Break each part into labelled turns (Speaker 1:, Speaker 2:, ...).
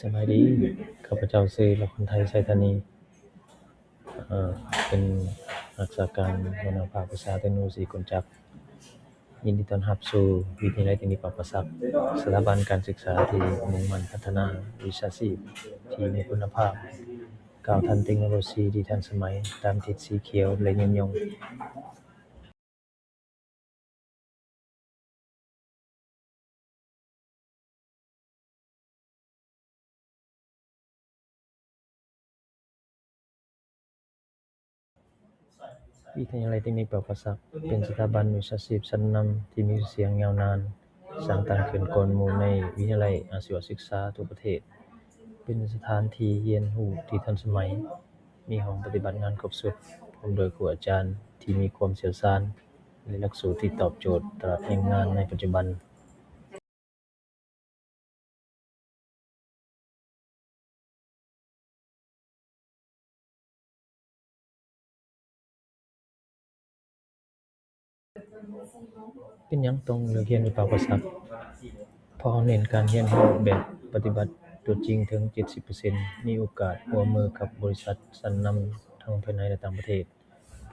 Speaker 1: สบายดีข้าพเจ้าชื่อละคนไทยไซธานีเป็นรักษาการหัวหน้าภาควิชาเทคโนโลยีกลจักรยินดีต้อนรับสู่วิทยาลัยเทคนิคปราศักดิ์สถาบันการศึกษาที่มุ่งมั่นพัฒนาวิชาชีพที่มีคุณภาพก้าวทันเทคโนโลยีที่ทันสมัยตามติดสีเขียวและยืนยงวิทยาลัยเทคนิคปราศักดิ์เป็นสถาบันวิชาชีพชั้นนำที่มีชื่อเสียงยาวนานสร้างตั้งขึ้นก่อนหมู่ในวิทยาลัยอาชีวศึกษาทั่วประเทศเป็นสถานที่เรียนรู้ที่ทันสมัยมีห้องปฏิบัติงานครบชุดพร้อมโดยครูอาจารย์ที่มีความเชี่ยวชาญและหลักสูตรที่ตอบโจทย์ตลาดแรงงานในปัจจุบันเป็นหยังต้องเลือกเรียนวิชาภาษาเพราะเราเน้นการเรียนรู้แบบปฏิบัติตัวจริงถึง 70% มีโอกาสร่วมมือกับบริษัทชั้นนำทั้งภายในและต่างประเทศ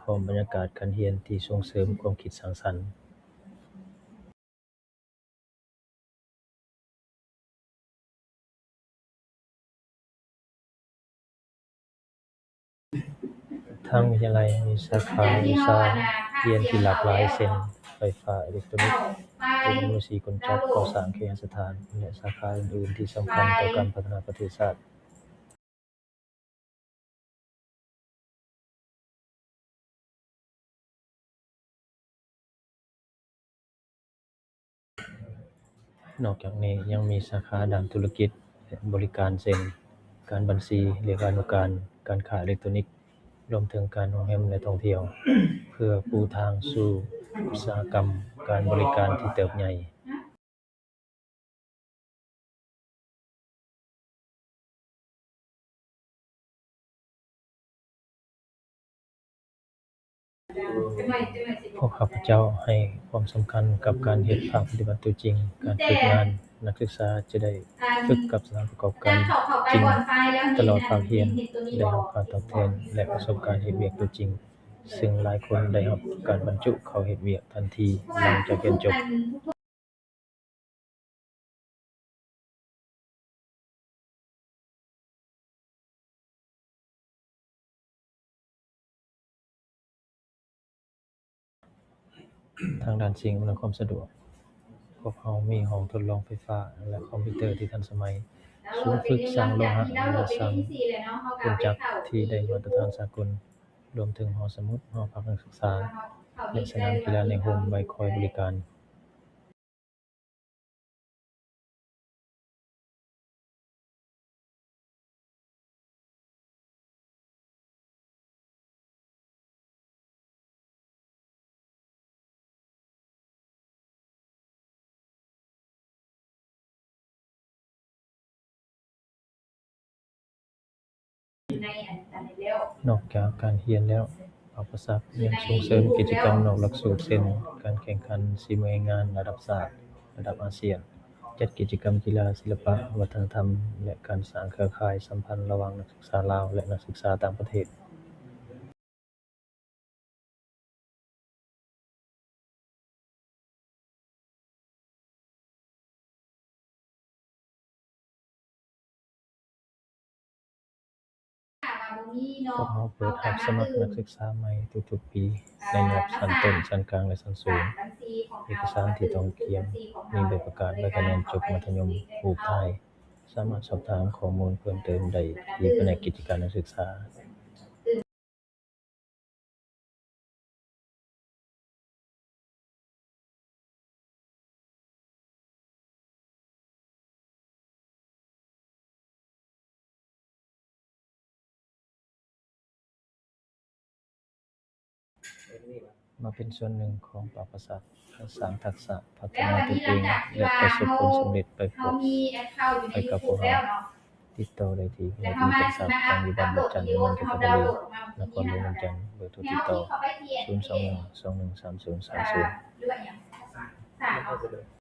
Speaker 1: พร้อมบรรยากาศการเรียนที่ส่งเสริมความคิดสร้างสรรค์ ทางวิทยาลัยมีสาขาวิชาเรียนที่หลากหลายเช่นไฟฟ้าอิเล็กทรอนิกส์เทคโนโลยีกลจักรก่อสร้างเคหสถานและสาขาอื่นๆที่สำคัญต่อการพัฒนาประเทศชาตินอกจากนี้ยังมีสาขาด้านธุรกิจและบริการเช่นการบัญชีเลขานุการการค้าอิเล็กทรอนิกส์รวมถึงการโรงแรมและท่องเที่ยวเพื่อปูทางสู่อุตสาหกรรมการบริการที่เติบใหญ่ พวกข้าพเจ้าให้ความสำคัญกับการเฮ็ดภาคปฏิบัติตัวจริง การฝึกงานนักศึกษาจะได้ฝึกกับสถานประกอบการจริงตลอดภาคเรียนได้รับการตอบแทนและประสบการณ์เฮ็ดเวียกตัวจริง ซึ่งหลายคนได้รับการบรรจุเข้าเฮ็ดเวียกทันทีหลังจากเรียนจบ ทางด้านสิ่งอำนวยความสะดวกพวกเรามีห้องทดลองไฟฟ้าและคอมพิวเตอร์ที่ทันสมัยศูนย์ฝึกสร้างโลหะและสร้างเครื่องจักรที่ได้มาตรฐานสากลรวมถึงหอสมุดหอพักนักศึกษาและสนามกีฬาในโฮมไว้คอยบริการนอกจากการเรียนแล้วภาคประชายังส่งเสริมกิจกรรมนอกหลักสูตรเช่นการแข่งขันฝีมืองานระดับชาติระดับอาเซียนจัดกิจกรรมกีฬาศิลปะวัฒนธรรมและการสร้างเครือข่ายสัมพันธ์ระหว่างนักศึกษาลาวและนักศึกษาต่างประเทศ พวกเราเปิดรับสมัครนักศึกษาใหม่ทุกๆปีในระดับชั้นต้นชั้นกลางและชั้นสูงเอกสารที่ต้องเตรียมมีใบประกาศและคะแนนจบมัธยมรูปถ่ายสามารถสอบถามข้อมูลเพิ่มเติมได้ที่แผนกกิจการนักศึกษามาเป็นส่วนหนึ่งของประวัติศาสตร์และสร้างทักษะพัฒนาตนเองและประสบผลสำเร็จไปกับพวกเราติดต่อได้ที่คณะที่ปรึกษาตั้งอยู่บ้านดอกจันทน์เมืองจันทบุรีนครหลวงเวียงจันทน์เบอร์โทรติดต่อ021 213030